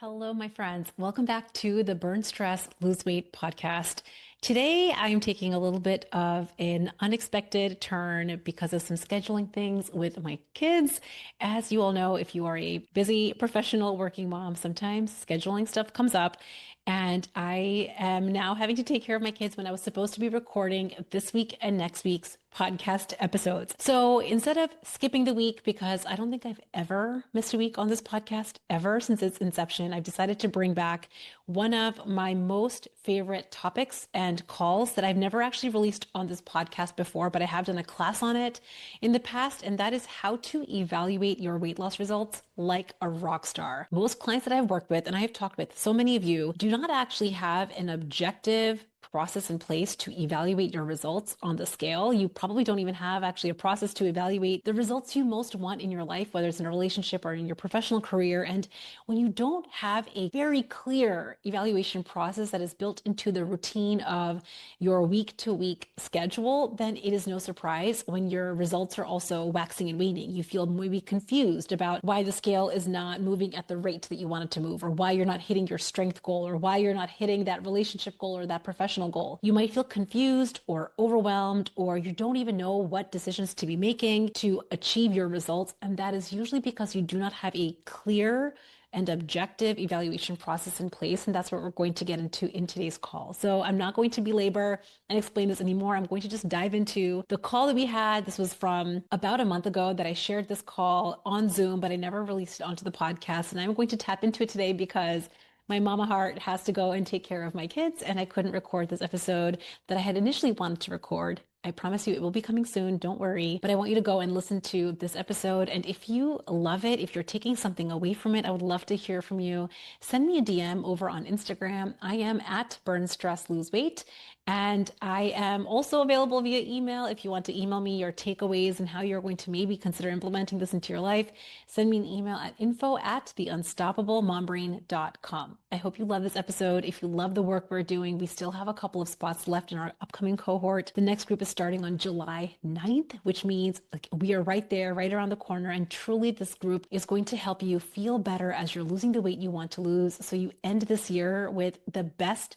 Hello, my friends. Welcome back to the Burn Stress, Lose Weight podcast. Today, I'm taking a little bit of an unexpected turn because of some scheduling things with my kids. As you all know, if you are a busy professional working mom, sometimes scheduling stuff comes up. And I am now having to take care of my kids when I was supposed to be recording this week and next week's podcast episodes. So instead of skipping the week, because I don't think I've ever missed a week on this podcast ever since its inception, I've decided to bring back one of my most favorite topics and calls that I've never actually released on this podcast before, but I have done a class on it in the past, and that is how to evaluate your weight loss results like a rock star. Most clients that I've worked with, and I have talked with so many of you, do not actually have an objective process in place to evaluate your results on the scale. You probably don't even have actually a process to evaluate the results you most want in your life, whether it's in a relationship or in your professional career. And when you don't have a very clear evaluation process that is built into the routine of your week to week schedule, then it is no surprise when your results are also waxing and waning. You feel maybe confused about why the scale is not moving at the rate that you want it to move, or why you're not hitting your strength goal, or why you're not hitting that relationship goal or that professional goal. You might feel confused or overwhelmed, or you don't even know what decisions to be making to achieve your results. And that is usually because you do not have a clear and objective evaluation process in place. And that's what we're going to get into in today's call. So I'm not going to belabor and explain this anymore. I'm going to just dive into the call that we had. This was from about a month ago that I shared this call on Zoom, but I never released it onto the podcast. And I'm going to tap into it today because my mama heart has to go and take care of my kids, and I couldn't record this episode that I had initially wanted to record. I promise you it will be coming soon. Don't worry. But I want you to go and listen to this episode. And if you love it, if you're taking something away from it, I would love to hear from you. Send me a DM over on Instagram. I am at Burn Stress Lose Weight. And I am also available via email. If you want to email me your takeaways and how you're going to maybe consider implementing this into your life, send me an email at info@theunstoppablemombrain.com. I hope you love this episode. If you love the work we're doing, we still have a couple of spots left in our upcoming cohort. The next group is starting on July 9th, which means we are right there, right around the corner. And truly, this group is going to help you feel better as you're losing the weight you want to lose. So you end this year with the best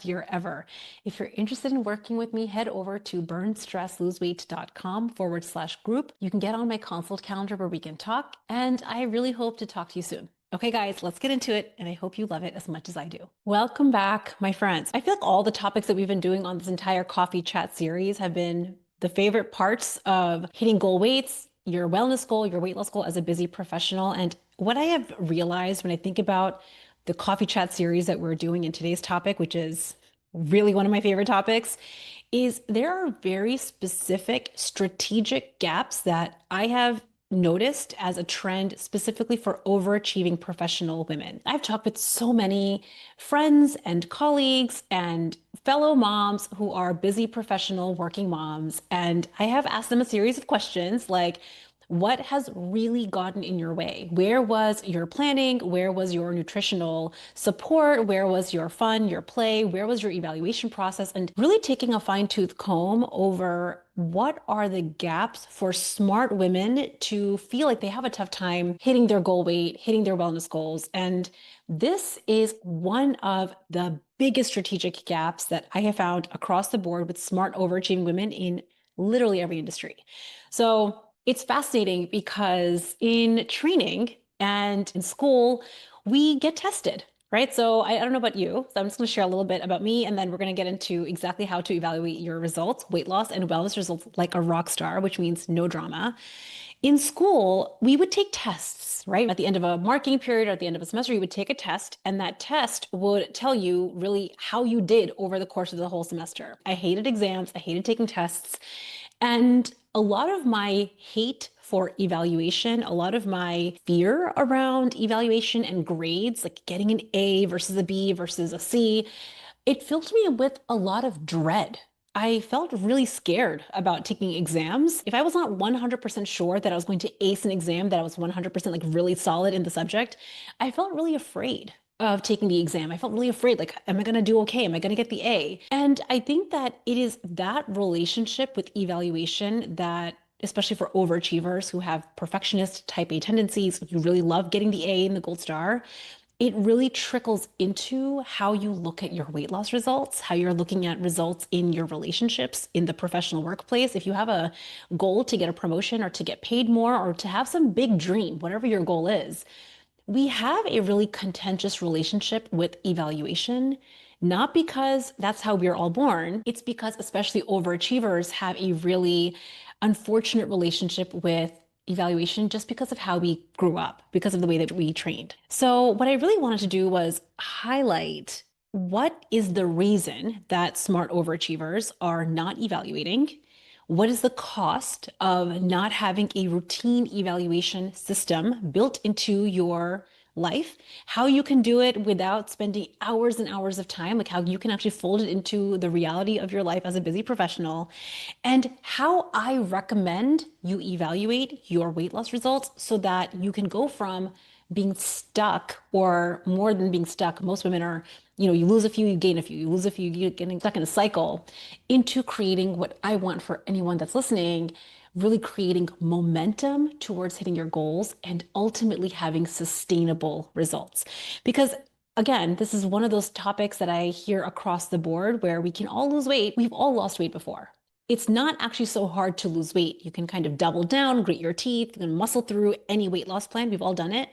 year ever. If you're interested in working with me, head over to burnstressloseweight.com/group. You can get on my consult calendar where we can talk. And I really hope to talk to you soon. Okay, guys, let's get into it. And I hope you love it as much as I do. Welcome back, my friends. I feel like all the topics that we've been doing on this entire coffee chat series have been the favorite parts of hitting goal weights, your wellness goal, your weight loss goal as a busy professional. And what I have realized when I think about the coffee chat series that we're doing in today's topic, which is really one of my favorite topics, is there are very specific strategic gaps that I have noticed as a trend specifically for overachieving professional women. I've talked with so many friends and colleagues and fellow moms who are busy professional working moms, and I have asked them a series of questions like, what has really gotten in your way? Where was your planning? Where was your nutritional support? Where was your fun, your play? Where was your evaluation process? And really taking a fine-tooth comb over what are the gaps for smart women to feel like they have a tough time hitting their goal weight, hitting their wellness goals. And this is one of the biggest strategic gaps that I have found across the board with smart overachieving women in literally every industry. So it's fascinating because in training and in school, we get tested, right? So I don't know about you. So I'm just going to share a little bit about me, and then we're going to get into exactly how to evaluate your results, weight loss and wellness results like a rock star, which means no drama. In school, we would take tests, right? At the end of a marking period or at the end of a semester, you would take a test, and that test would tell you really how you did over the course of the whole semester. I hated exams. I hated taking tests. And a lot of my hate for evaluation, a lot of my fear around evaluation and grades, like getting an A versus a B versus a C, it filled me with a lot of dread. I felt really scared about taking exams. If I was not 100% sure that I was going to ace an exam, that I was 100% like really solid in the subject, I felt really afraid of taking the exam. I felt really afraid, like, am I going to do okay? Am I going to get the A? And I think that it is that relationship with evaluation that, especially for overachievers who have perfectionist type A tendencies, who really love getting the A and the gold star, it really trickles into how you look at your weight loss results, how you're looking at results in your relationships, in the professional workplace. If you have a goal to get a promotion or to get paid more or to have some big dream, whatever your goal is, we have a really contentious relationship with evaluation, not because that's how we're all born. It's because especially overachievers have a really unfortunate relationship with evaluation just because of how we grew up, because of the way that we trained. So what I really wanted to do was highlight what is the reason that smart overachievers are not evaluating? What is the cost of not having a routine evaluation system built into your life? How you can do it without spending hours and hours of time, like how you can actually fold it into the reality of your life as a busy professional, and how I recommend you evaluate your weight loss results so that you can go from being stuck, or more than being stuck. Most women are, you lose a few, you gain a few, you lose a few, you get stuck in a cycle, into creating what I want for anyone that's listening, really creating momentum towards hitting your goals and ultimately having sustainable results. Because again, this is one of those topics that I hear across the board where we can all lose weight. We've all lost weight before. It's not actually so hard to lose weight. You can kind of double down, grit your teeth, and muscle through any weight loss plan. We've all done it.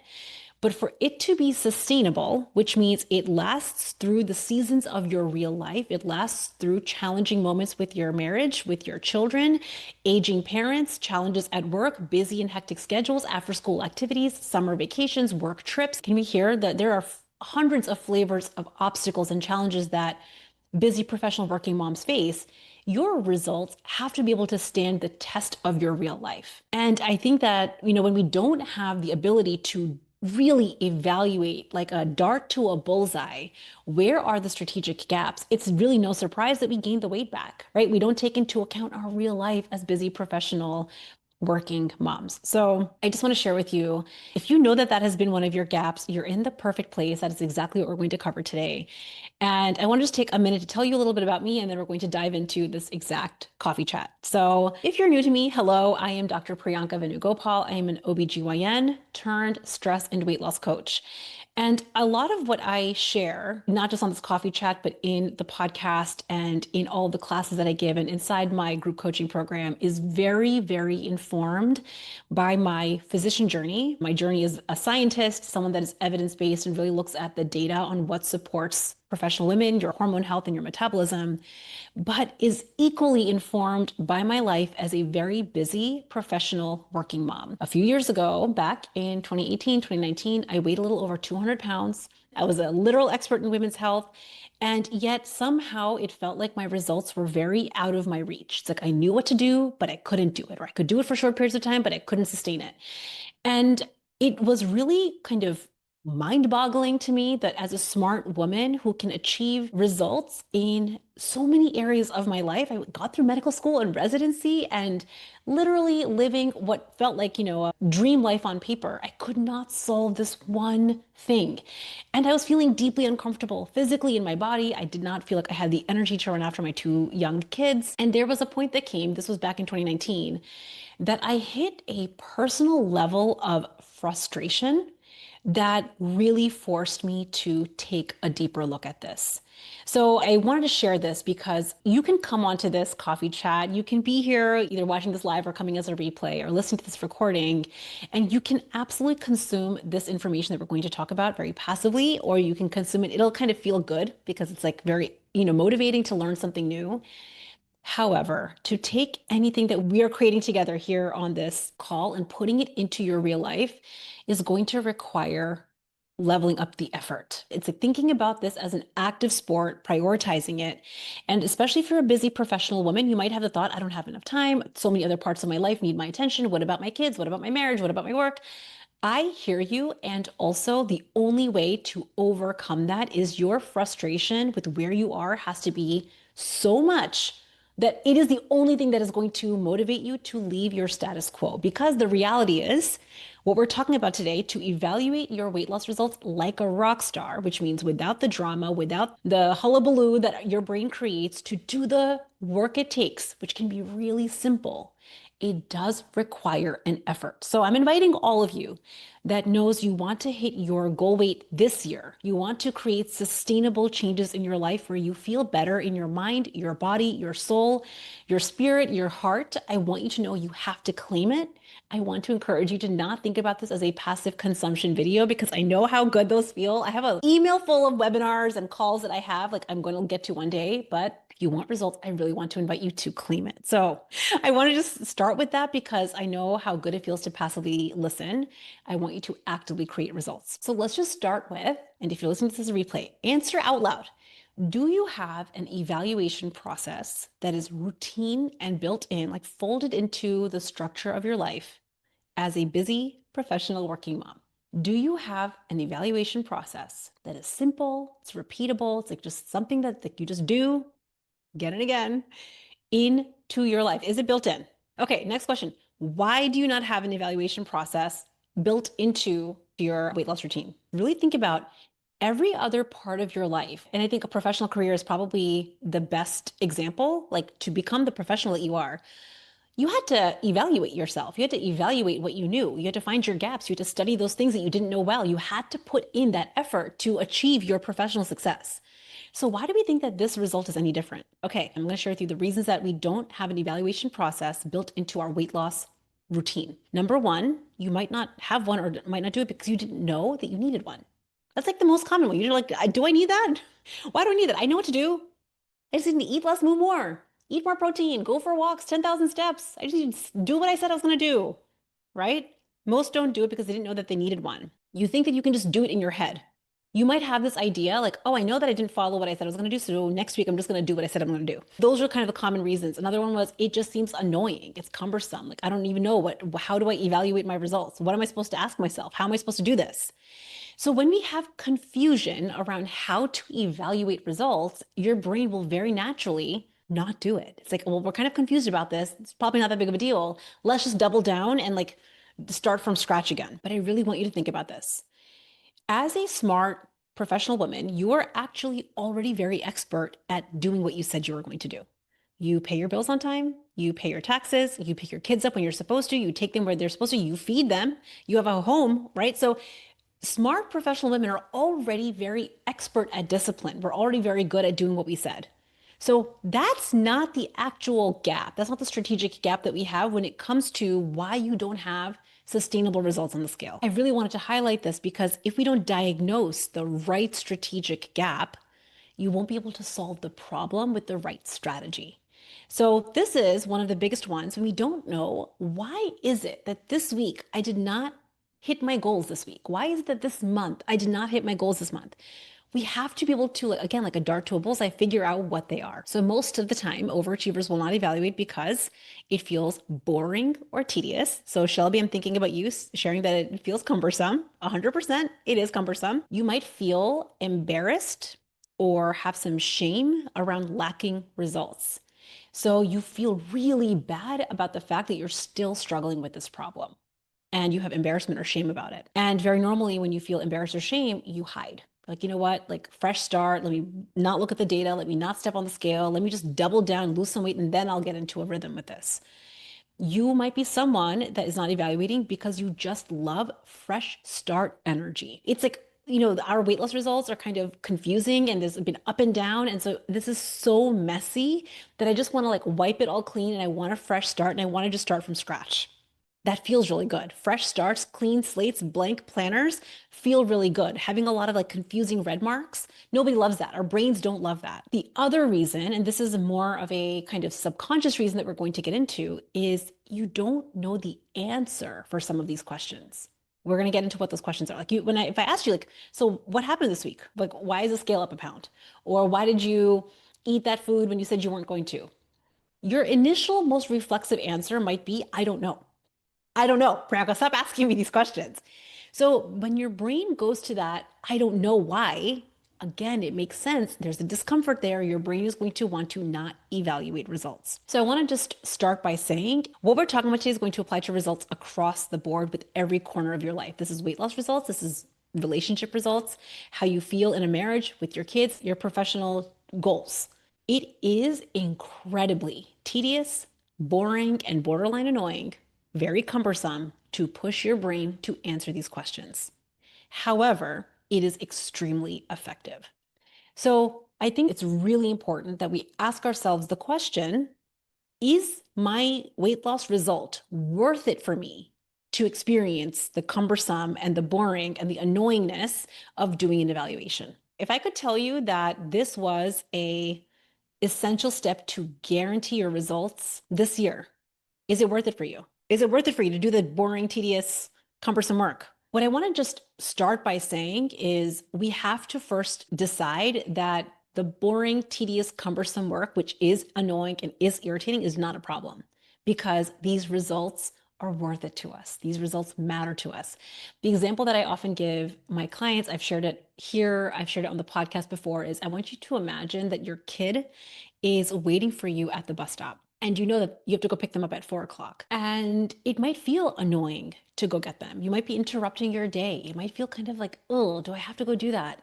But for it to be sustainable, which means it lasts through the seasons of your real life, it lasts through challenging moments with your marriage, with your children, aging parents, challenges at work, busy and hectic schedules, after school activities, summer vacations, work trips. Can we hear that there are hundreds of flavors of obstacles and challenges that busy professional working moms face? Your results have to be able to stand the test of your real life. And I think that, when we don't have the ability to really evaluate, like a dart to a bullseye, where are the strategic gaps, it's really no surprise that we gain the weight back, right? We don't take into account our real life as busy professional working moms. So I just want to share with you, if you know that that has been one of your gaps, you're in the perfect place. That is exactly what we're going to cover today. And I want to just take a minute to tell you a little bit about me, and then we're going to dive into this exact coffee chat. So if you're new to me, hello, I am Dr. Priyanka Venugopal. I am an OBGYN turned stress and weight loss coach. And a lot of what I share, not just on this coffee chat, but in the podcast and in all the classes that I give and inside my group coaching program, is very, very informed by my physician journey. My journey as a scientist, someone that is evidence-based and really looks at the data on what supports professional women, your hormone health and your metabolism, but is equally informed by my life as a very busy professional working mom. A few years ago, back in 2018, 2019, I weighed a little over 200 pounds. I was a literal expert in women's health. And yet somehow it felt like my results were very out of my reach. It's like I knew what to do, but I couldn't do it. Or I could do it for short periods of time, but I couldn't sustain it. And it was really kind of mind-boggling to me that as a smart woman who can achieve results in so many areas of my life, I got through medical school and residency and literally living what felt like, a dream life on paper. I could not solve this one thing. And I was feeling deeply uncomfortable physically in my body. I did not feel like I had the energy to run after my two young kids. And there was a point that came, this was back in 2019, that I hit a personal level of frustration that really forced me to take a deeper look at this. So I wanted to share this because you can come onto this coffee chat. You can be here either watching this live or coming as a replay or listening to this recording, and you can absolutely consume this information that we're going to talk about very passively, or you can consume it. It'll kind of feel good because it's like very, motivating to learn something new. However, to take anything that we are creating together here on this call and putting it into your real life is going to require leveling up the effort. It's like thinking about this as an active sport, prioritizing it. And especially if you're a busy professional woman, you might have the thought, I don't have enough time. So many other parts of my life need my attention. What about my kids? What about my marriage? What about my work? I hear you. And also the only way to overcome that is your frustration with where you are has to be so much that it is the only thing that is going to motivate you to leave your status quo. Because the reality is, what we're talking about today, to evaluate your weight loss results like a rock star, which means without the drama, without the hullabaloo that your brain creates, to do the work it takes, which can be really simple, it does require an effort. So I'm inviting all of you that knows you want to hit your goal weight this year. You want to create sustainable changes in your life where you feel better in your mind, your body, your soul, your spirit, your heart. I want you to know you have to claim it. I want to encourage you to not think about this as a passive consumption video because I know how good those feel. I have an email full of webinars and calls that I have, like I'm going to get to one day, but if you want results, I really want to invite you to claim it. So I want to just start with that because I know how good it feels to passively listen. I want you to actively create results. So let's just start with, and if you're listening to this replay, answer out loud. Do you have an evaluation process that is routine and built in, like folded into the structure of your life as a busy professional working mom? Do you have an evaluation process that is simple, it's repeatable, it's like just something that like you just do again and again into your life? Is it built in? Okay, next question. Why do you not have an evaluation process built into your weight loss routine? Really think about every other part of your life. And I think a professional career is probably the best example. Like to become the professional that you are, you had to evaluate yourself. You had to evaluate what you knew. You had to find your gaps. You had to study those things that you didn't know well. You had to put in that effort to achieve your professional success. So why do we think that this result is any different? Okay, I'm going to share with you the reasons that we don't have an evaluation process built into our weight loss routine. Number one, you might not have one or might not do it because you didn't know that you needed one. That's like the most common one. You're like, do I need that? Why do I need that? I know what to do. I just need to eat less, move more, eat more protein, go for walks, 10,000 steps. I just need to do what I said I was going to do, right? Most don't do it because they didn't know that they needed one. You think that you can just do it in your head. You might have this idea like, oh, I know that I didn't follow what I said I was going to do. So next week, I'm just going to do what I said I'm going to do. Those are kind of the common reasons. Another one was it just seems annoying. It's cumbersome. Like, I don't even know how do I evaluate my results? What am I supposed to ask myself? How am I supposed to do this? So when we have confusion around how to evaluate results, your brain will very naturally not do it. It's like, well, we're kind of confused about this. It's probably not that big of a deal. Let's just double down and like start from scratch again. But I really want you to think about this. As a smart professional woman, you are actually already very expert at doing what you said you were going to do. You pay your bills on time, you pay your taxes, you pick your kids up when you're supposed to, you take them where they're supposed to, you feed them, you have a home, right? So smart professional women are already very expert at discipline. We're already very good at doing what we said. So that's not the actual gap. That's not the strategic gap that we have when it comes to why you don't have sustainable results on the scale. I really wanted to highlight this because if we don't diagnose the right strategic gap, you won't be able to solve the problem with the right strategy. So this is one of the biggest ones when we don't know why is it that this week I did not hit my goals this week? Why is it that this month I did not hit my goals this month? We have to be able to, again, like a dart to a bullseye, figure out what they are. So most of the time, overachievers will not evaluate because it feels boring or tedious. So Shelby, I'm thinking about you sharing that it feels cumbersome. 100%, it is cumbersome. You might feel embarrassed or have some shame around lacking results. So you feel really bad about the fact that you're still struggling with this problem and you have embarrassment or shame about it. And very normally when you feel embarrassed or shame, you hide. Like, you know what? Like fresh start. Let me not look at the data. Let me not step on the scale. Let me just double down, lose some weight, and then I'll get into a rhythm with this. You might be someone that is not evaluating because you just love fresh start energy. It's like, our weight loss results are kind of confusing and there's been up and down. And so this is so messy that I just want to like wipe it all clean and I want a fresh start and I want to just start from scratch. That feels really good. Fresh starts, clean slates, blank planners feel really good. Having a lot of like confusing red marks, nobody loves that. Our brains don't love that. The other reason, and this is more of a kind of subconscious reason that we're going to get into, is you don't know the answer for some of these questions. We're going to get into what those questions are. Like if I asked you like, so what happened this week? Like, why is the scale up a pound? Or why did you eat that food when you said you weren't going to? Your initial most reflexive answer might be, I don't know. I don't know, Priyanka, stop asking me these questions. So when your brain goes to that, I don't know why, again, it makes sense. There's a discomfort there. Your brain is going to want to not evaluate results. So I want to just start by saying what we're talking about today is going to apply to results across the board with every corner of your life. This is weight loss results. This is relationship results, how you feel in a marriage with your kids, your professional goals. It is incredibly tedious, boring and borderline annoying, very cumbersome to push your brain to answer these questions. However, it is extremely effective. So I think it's really important that we ask ourselves the question, is my weight loss result worth it for me to experience the cumbersome and the boring and the annoyingness of doing an evaluation? If I could tell you that this was a essential step to guarantee your results this year, is it worth it for you? Is it worth it for you to do the boring, tedious, cumbersome work? What I want to just start by saying is we have to first decide that the boring, tedious, cumbersome work, which is annoying and is irritating, is not a problem because these results are worth it to us. These results matter to us. The example that I often give my clients, I've shared it here, I've shared it on the podcast before, is I want you to imagine that your kid is waiting for you at the bus stop. And you know that you have to go pick them up at 4 o'clock. And it might feel annoying to go get them. You might be interrupting your day. It might feel kind of like, oh, do I have to go do that?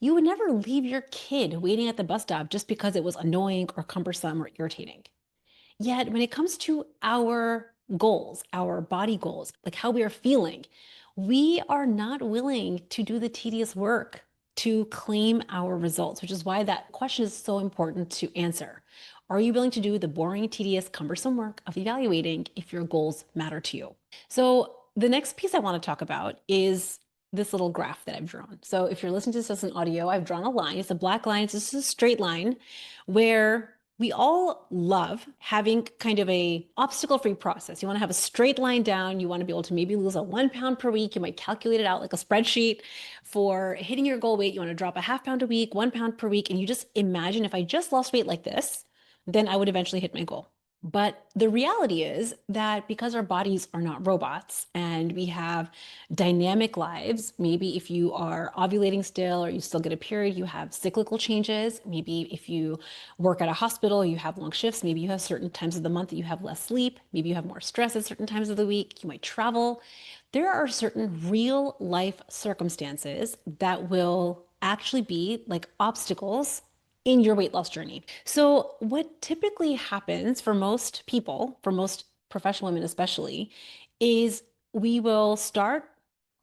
You would never leave your kid waiting at the bus stop just because it was annoying or cumbersome or irritating. Yet when it comes to our goals, our body goals, like how we are feeling, we are not willing to do the tedious work to claim our results, which is why that question is so important to answer. Are you willing to do the boring, tedious, cumbersome work of evaluating if your goals matter to you? So the next piece I want to talk about is this little graph that I've drawn. So if you're listening to this as an audio, I've drawn a line. It's a black line. It's just a straight line where we all love having kind of a obstacle-free process. You want to have a straight line down. You want to be able to maybe lose a 1 pound per week. You might calculate it out like a spreadsheet for hitting your goal weight. You want to drop a ½ pound a week, 1 pound per week. And you just imagine if I just lost weight like this, then I would eventually hit my goal. But the reality is that because our bodies are not robots and we have dynamic lives, maybe if you are ovulating still or you still get a period, you have cyclical changes. Maybe if you work at a hospital, you have long shifts. Maybe you have certain times of the month that you have less sleep. Maybe you have more stress at certain times of the week. You might travel. There are certain real life circumstances that will actually be like obstacles in your weight loss journey. So what typically happens for most people, for most professional women especially, is we will start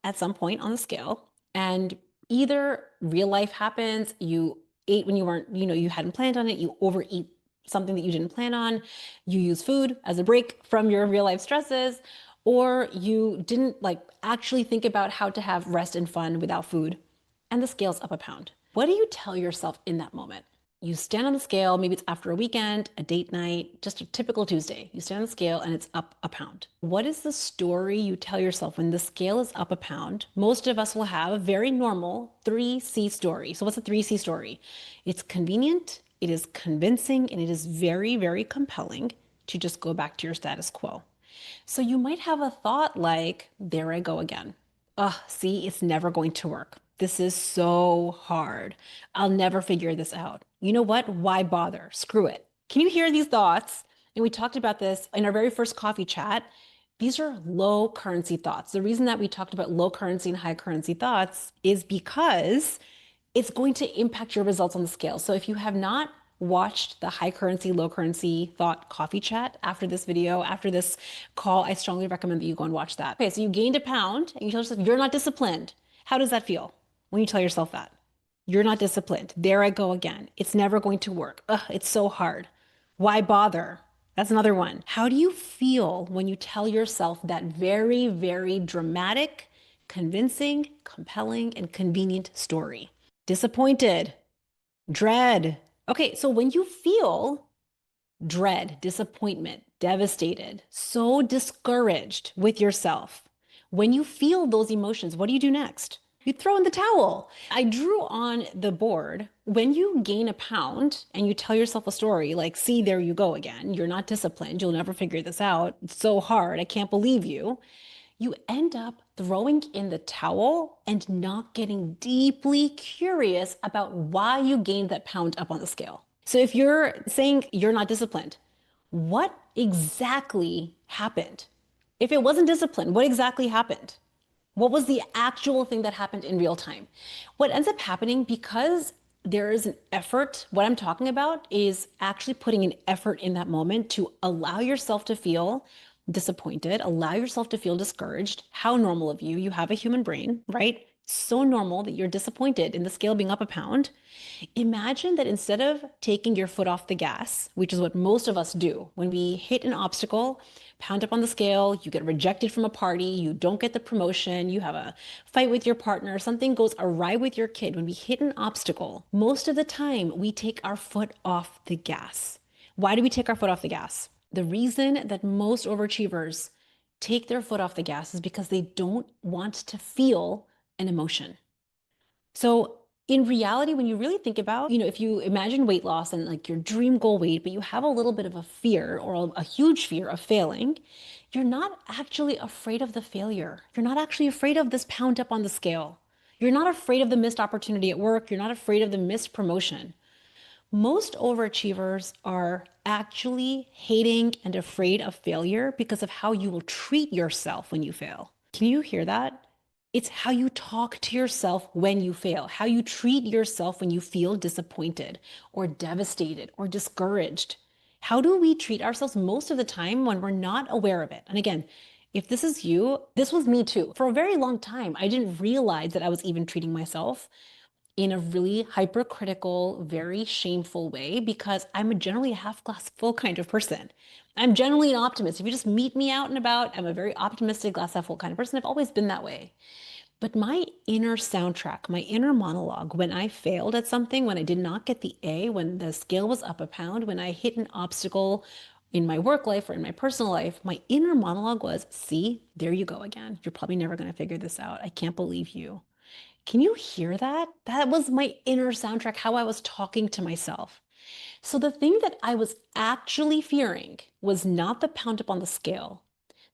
at some point on the scale and either real life happens, you ate when you weren't, you hadn't planned on it, you overeat something that you didn't plan on, you use food as a break from your real life stresses, or you didn't like actually think about how to have rest and fun without food, and the scale's up a pound. What do you tell yourself in that moment? You stand on the scale, maybe it's after a weekend, a date night, just a typical Tuesday. You stand on the scale and it's up a pound. What is the story you tell yourself when the scale is up a pound? Most of us will have a very normal 3C story. So what's a 3C story? It's convenient, it is convincing, and it is very, very compelling to just go back to your status quo. So you might have a thought like, there I go again. See, it's never going to work. This is so hard. I'll never figure this out. You know what? Why bother? Screw it. Can you hear these thoughts? And we talked about this in our very first coffee chat. These are low currency thoughts. The reason that we talked about low currency and high currency thoughts is because it's going to impact your results on the scale. So if you have not watched the high currency, low currency thought coffee chat after this video, after this call, I strongly recommend that you go and watch that. Okay, so you gained a pound and you tell yourself you're not disciplined. How does that feel when you tell yourself that? You're not disciplined. There I go again. It's never going to work. It's so hard. Why bother? That's another one. How do you feel when you tell yourself that very, very dramatic, convincing, compelling, and convenient story? Disappointed, dread. Okay, so when you feel dread, disappointment, devastated, so discouraged with yourself, when you feel those emotions, what do you do next? You throw in the towel. I drew on the board, when you gain a pound and you tell yourself a story like, see, there you go again. You're not disciplined. You'll never figure this out. It's so hard. I can't believe you. You end up throwing in the towel and not getting deeply curious about why you gained that pound up on the scale. So if you're saying you're not disciplined, what exactly happened? If it wasn't discipline, what exactly happened? What was the actual thing that happened in real time? What ends up happening, because there is an effort. What I'm talking about is actually putting an effort in that moment to allow yourself to feel disappointed, allow yourself to feel discouraged. How normal of you. You have a human brain, right? So normal that you're disappointed in the scale being up a pound. Imagine that instead of taking your foot off the gas, which is what most of us do, when we hit an obstacle, pound up on the scale, you get rejected from a party, you don't get the promotion, you have a fight with your partner, something goes awry with your kid. When we hit an obstacle, most of the time we take our foot off the gas. Why do we take our foot off the gas? The reason that most overachievers take their foot off the gas is because they don't want to feel an emotion. So in reality, when you really think about, if you imagine weight loss and like your dream goal weight, but you have a little bit of a fear or a huge fear of failing, you're not actually afraid of the failure. You're not actually afraid of this pound up on the scale. You're not afraid of the missed opportunity at work. You're not afraid of the missed promotion. Most overachievers are actually hating and afraid of failure because of how you will treat yourself when you fail. Can you hear that? It's how you talk to yourself when you fail, how you treat yourself when you feel disappointed or devastated or discouraged. How do we treat ourselves most of the time when we're not aware of it? And again, if this is you, this was me too. For a very long time, I didn't realize that I was even treating myself in a really hypercritical, very shameful way because I'm a generally half glass full kind of person. I'm generally an optimist. If you just meet me out and about, I'm a very optimistic, glass half full kind of person. I've always been that way. But my inner soundtrack, my inner monologue, when I failed at something, when I did not get the A, when the scale was up a pound, when I hit an obstacle in my work life or in my personal life, my inner monologue was, see, there you go again. You're probably never going to figure this out. I can't believe you. Can you hear that? That was my inner soundtrack, how I was talking to myself. So the thing that I was actually fearing was not the pound up on the scale.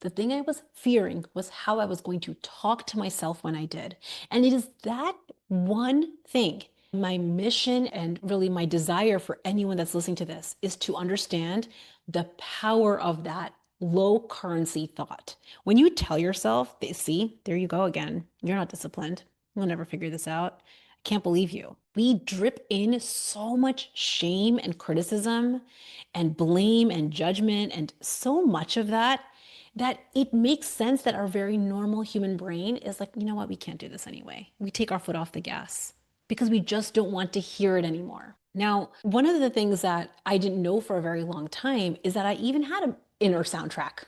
The thing I was fearing was how I was going to talk to myself when I did. And it is that one thing. My mission and really my desire for anyone that's listening to this is to understand the power of that low currency thought. When you tell yourself, see, there you go again. You're not disciplined. You'll never figure this out. I can't believe you. We drip in so much shame and criticism and blame and judgment and so much of that that it makes sense that our very normal human brain is like, you know what, we can't do this anyway. We take our foot off the gas because we just don't want to hear it anymore. Now, one of the things that I didn't know for a very long time is that I even had an inner soundtrack.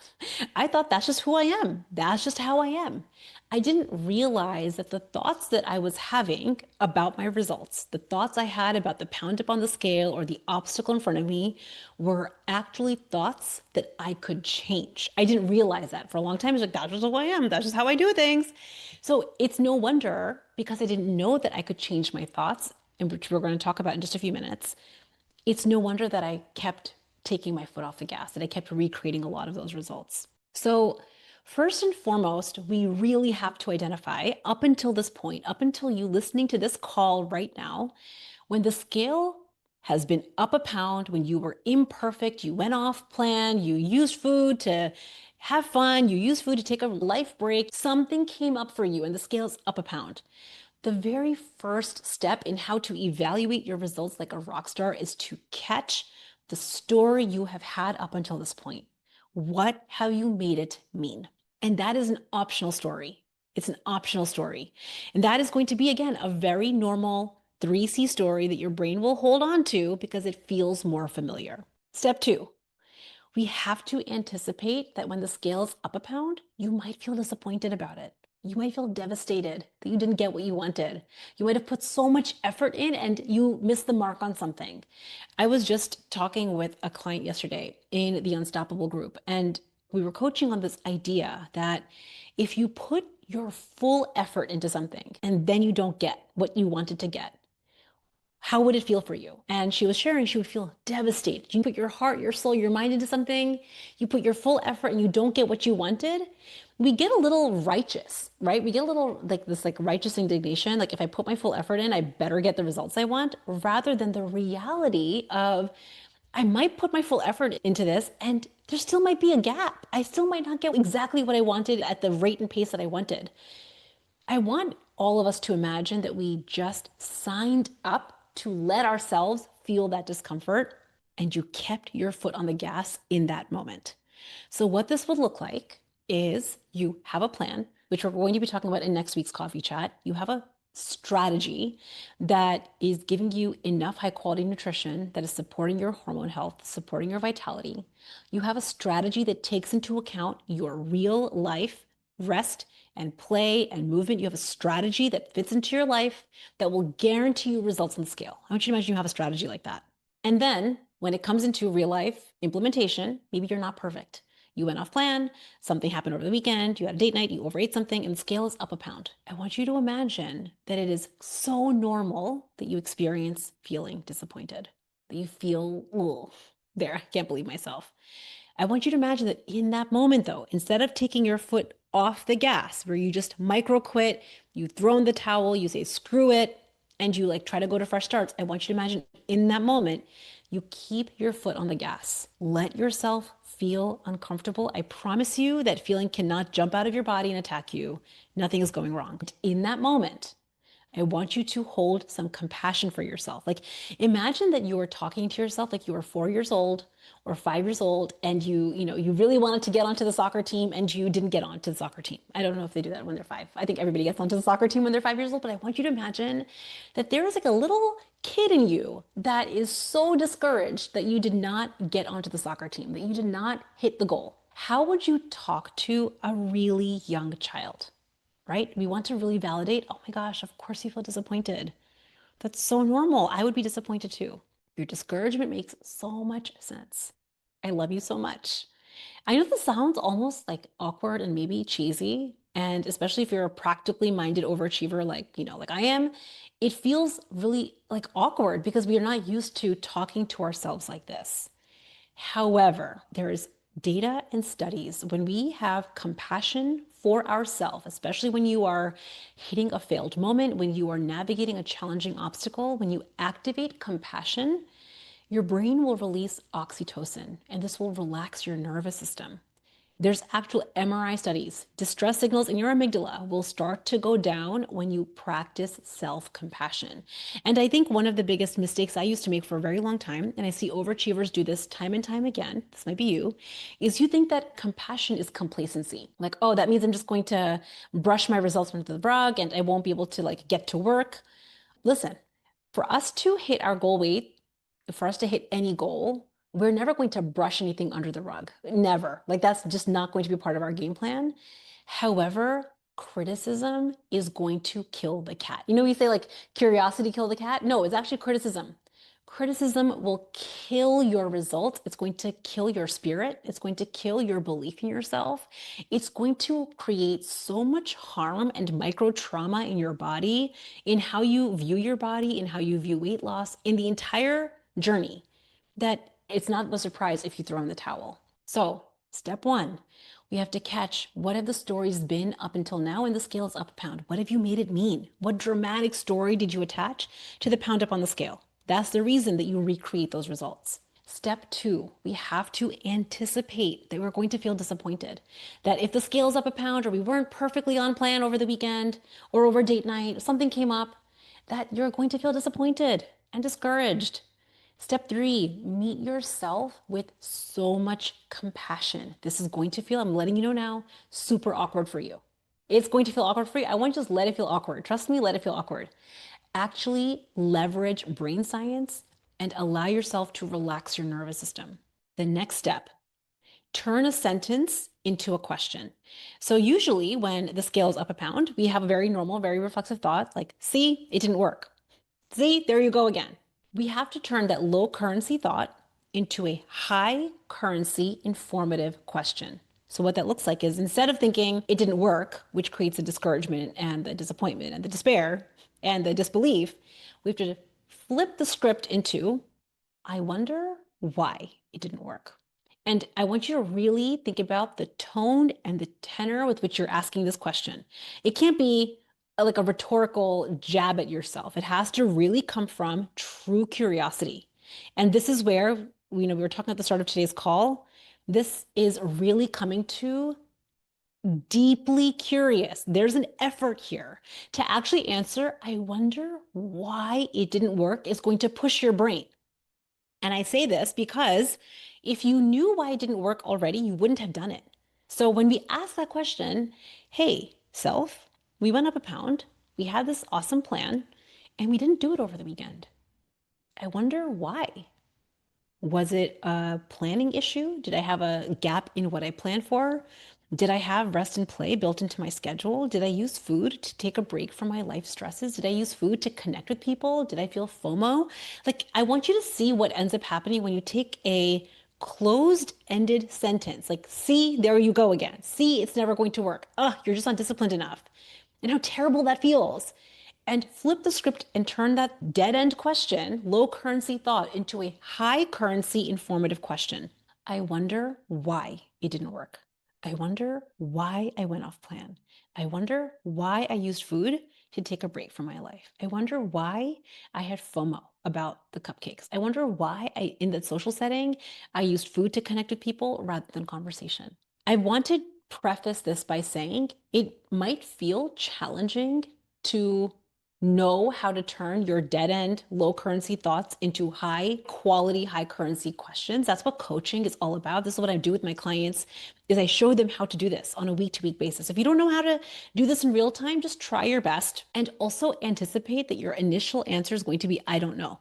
I thought that's just who I am. That's just how I am. I didn't realize that the thoughts that I was having about my results, the thoughts I had about the pound up on the scale or the obstacle in front of me were actually thoughts that I could change. I didn't realize that for a long time. I was like, that's just who I am. That's just how I do things. So it's no wonder, because I didn't know that I could change my thoughts, and which we're going to talk about in just a few minutes, it's no wonder that I kept taking my foot off the gas, that I kept recreating a lot of those results. So first and foremost, we really have to identify up until this point, up until you listening to this call right now, when the scale has been up a pound, when you were imperfect, you went off plan, you used food to have fun, you used food to take a life break, something came up for you and the scale's up a pound. The very first step in how to evaluate your results like a rock star is to catch the story you have had up until this point. What have you made it mean? And that is an optional story. It's an optional story. And that is going to be, again, a very normal 3C story that your brain will hold on to because it feels more familiar. Step 2, we have to anticipate that when the scale's up a pound, you might feel disappointed about it. You might feel devastated that you didn't get what you wanted. You might have put so much effort in and you missed the mark on something. I was just talking with a client yesterday in the Unstoppable group, and we were coaching on this idea that if you put your full effort into something and then you don't get what you wanted to get, how would it feel for you? And she was sharing, she would feel devastated. You put your heart, your soul, your mind into something, you put your full effort and you don't get what you wanted. We get a little righteous, right? We get a little like this righteous indignation. Like if I put my full effort in, I better get the results I want, rather than the reality of I might put my full effort into this and there still might be a gap. I still might not get exactly what I wanted at the rate and pace that I wanted. I want all of us to imagine that we just signed up to let ourselves feel that discomfort, and you kept your foot on the gas in that moment. So what this would look like is you have a plan, which we're going to be talking about in next week's coffee chat. You have a strategy that is giving you enough high quality nutrition that is supporting your hormone health, supporting your vitality. You have a strategy that takes into account your real life rest and play and movement. You have a strategy that fits into your life that will guarantee you results on the scale. I want you to imagine you have a strategy like that. And then when it comes into real life implementation, maybe you're not perfect. You went off plan, something happened over the weekend, you had a date night, you overate something, and the scale is up a pound. I want you to imagine that it is so normal that you experience feeling disappointed, that you feel, oh, there, I can't believe myself. I want you to imagine that in that moment, though, instead of taking your foot off the gas, where you just micro quit, you throw in the towel, you say, screw it, and you like try to go to fresh starts, I want you to imagine in that moment, you keep your foot on the gas. Let yourself feel uncomfortable. I promise you that feeling cannot jump out of your body and attack you. Nothing is going wrong. In that moment, I want you to hold some compassion for yourself. Like imagine that you were talking to yourself like you were 4 years old or 5 years old and you really wanted to get onto the soccer team and you didn't get onto the soccer team. I don't know if they do that when they're 5. I think everybody gets onto the soccer team when they're 5 years old, but I want you to imagine that there is like a little kid in you that is so discouraged that you did not get onto the soccer team, that you did not hit the goal. How would you talk to a really young child? Right? We want to really validate, oh my gosh, of course you feel disappointed. That's so normal. I would be disappointed too. Your discouragement makes so much sense. I love you so much. I know this sounds almost like awkward and maybe cheesy, and especially if you're a practically minded overachiever like I am, it feels really like awkward because we are not used to talking to ourselves like this. However, there is data and studies when we have compassion for ourselves, especially when you are hitting a failed moment, when you are navigating a challenging obstacle, when you activate compassion, your brain will release oxytocin, and this will relax your nervous system. There's actual MRI studies. Distress signals in your amygdala will start to go down when you practice self-compassion. And I think one of the biggest mistakes I used to make for a very long time, and I see overachievers do this time and time again, this might be you, is you think that compassion is complacency. Like, oh, that means I'm just going to brush my results under the rug and I won't be able to like get to work. Listen, for us to hit our goal weight, for us to hit any goal, we're never going to brush anything under the rug. Never. Like that's just not going to be part of our game plan. However, criticism is going to kill the cat. You know, we say like curiosity killed the cat. No, it's actually criticism. Criticism will kill your results. It's going to kill your spirit. It's going to kill your belief in yourself. It's going to create so much harm and micro trauma in your body, in how you view your body, in how you view weight loss, in the entire journey, that it's not a surprise if you throw in the towel. So, step one, we have to catch what have the stories been up until now, and the scale is up a pound. What have you made it mean? What dramatic story did you attach to the pound up on the scale? That's the reason that you recreate those results. Step two, we have to anticipate that we're going to feel disappointed. That if the scale's up a pound or we weren't perfectly on plan over the weekend or over date night, something came up, that you're going to feel disappointed and discouraged. Step three, meet yourself with so much compassion. This is going to feel, I'm letting you know now, super awkward for you. It's going to feel awkward for you. I want you to just let it feel awkward. Trust me, let it feel awkward. Actually leverage brain science and allow yourself to relax your nervous system. The next step, turn a sentence into a question. So usually when the scale is up a pound, we have a very normal, very reflexive thought like, see, it didn't work. See, there you go again. We have to turn that low currency thought into a high currency informative question. So what that looks like is instead of thinking it didn't work, which creates the discouragement and the disappointment and the despair and the disbelief, we have to flip the script into, I wonder why it didn't work. And I want you to really think about the tone and the tenor with which you're asking this question. It can't be like a rhetorical jab at yourself. It has to really come from true curiosity. And this is where, we were talking at the start of today's call, this is really coming to deeply curious. There's an effort here to actually answer, I wonder why it didn't work, is going to push your brain. And I say this because if you knew why it didn't work already, you wouldn't have done it. So when we ask that question, hey, self, we went up a pound, we had this awesome plan, and we didn't do it over the weekend. I wonder why. Was it a planning issue? Did I have a gap in what I planned for? Did I have rest and play built into my schedule? Did I use food to take a break from my life stresses? Did I use food to connect with people? Did I feel FOMO? Like, I want you to see what ends up happening when you take a closed-ended sentence. Like, see, there you go again. See, it's never going to work. Ugh, you're just not disciplined enough. And how terrible that feels. And flip the script and turn that dead end question, low currency thought, into a high currency informative question. I wonder why it didn't work. I wonder why I went off plan. I wonder why I used food to take a break from my life. I wonder why I had FOMO about the cupcakes. I wonder why in that social setting, I used food to connect with people rather than conversation. I want to preface this by saying it might feel challenging to know how to turn your dead end, low currency thoughts into high quality, high currency questions. That's what coaching is all about. This is what I do with my clients is I show them how to do this on a week to week basis. If you don't know how to do this in real time, just try your best and also anticipate that your initial answer is going to be, I don't know.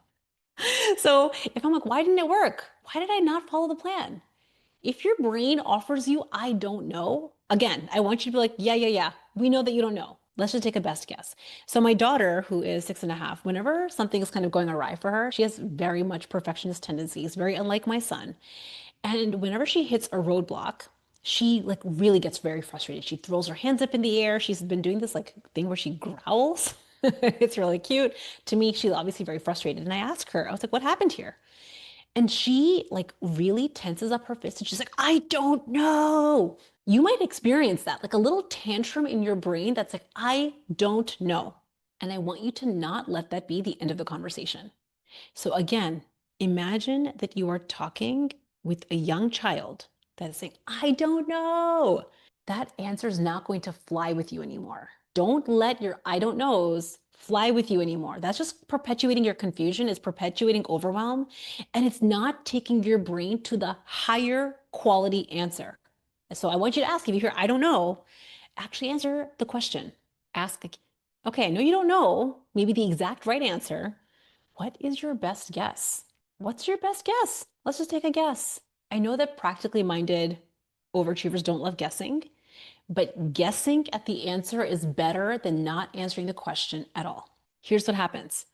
So if I'm like, why didn't it work? Why did I not follow the plan? If your brain offers you, I don't know, again, I want you to be like, yeah, we know that you don't know. Let's just take a best guess. So my daughter, who is 6.5, whenever something is kind of going awry for her, she has very much perfectionist tendencies, very unlike my son. And whenever she hits a roadblock, she like really gets very frustrated. She throws her hands up in the air. She's been doing this like thing where she growls. It's really cute. To me, she's obviously very frustrated. And I asked her, I was like, what happened here? And she like really tenses up her fist and she's like, I don't know. You might experience that, like a little tantrum in your brain that's like, I don't know. And I want you to not let that be the end of the conversation. So again, imagine that you are talking with a young child that is saying, I don't know. That answer is not going to fly with you anymore. Don't let your I don't knows fly with you anymore. That's just perpetuating your confusion, it's perpetuating overwhelm, and it's not taking your brain to the higher quality answer. So I want you to ask if you hear I don't know, actually answer the question. Ask, okay, I know you don't know, maybe the exact right answer. What is your best guess? What's your best guess? Let's just take a guess. I know that practically minded overachievers don't love guessing, but guessing at the answer is better than not answering the question at all. Here's what happens.